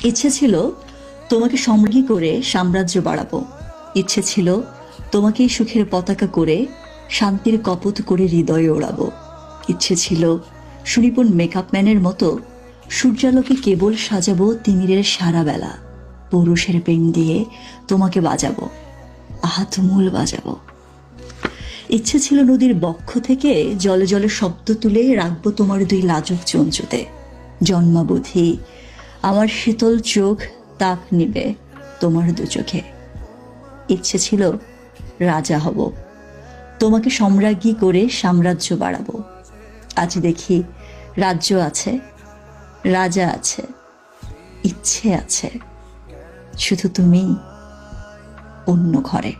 ইচ্ছে ছিল তোমাকে সম্রাজ্ঞী করে সাম্রাজ্য বাড়াবো। ইচ্ছে ছিল তোমাকে সুখের পতাকা করে শান্তির কপোত করে হৃদয়ে ওড়াবো। ইচ্ছে ছিল সুনিপুণ মেকআপ ম্যানের মতো সূর্যালোকে কেবল সাজাবো তিমিরের সারা বেলা। পুরুষের পেন দিয়ে তোমাকে বাজাবো, আহা তুমুল বাজাবো। ইচ্ছে ছিল নদীর বক্ষ থেকে জলে জলে শব্দ তুলে রাখবো তোমার দুই লাজুক চঞ্চুতে। জন্মাবধি আমার শীতল চোখ তাক নিবে তোমার দু চোখে। ইচ্ছে ছিল রাজা হব, তোমাকে সম্রাজ্ঞী করে সাম্রাজ্য বাড়াবো। আজ দেখি রাজ্য আছে, রাজা আছে, ইচ্ছে আছে, শুধু তুমি অন্য ঘরে।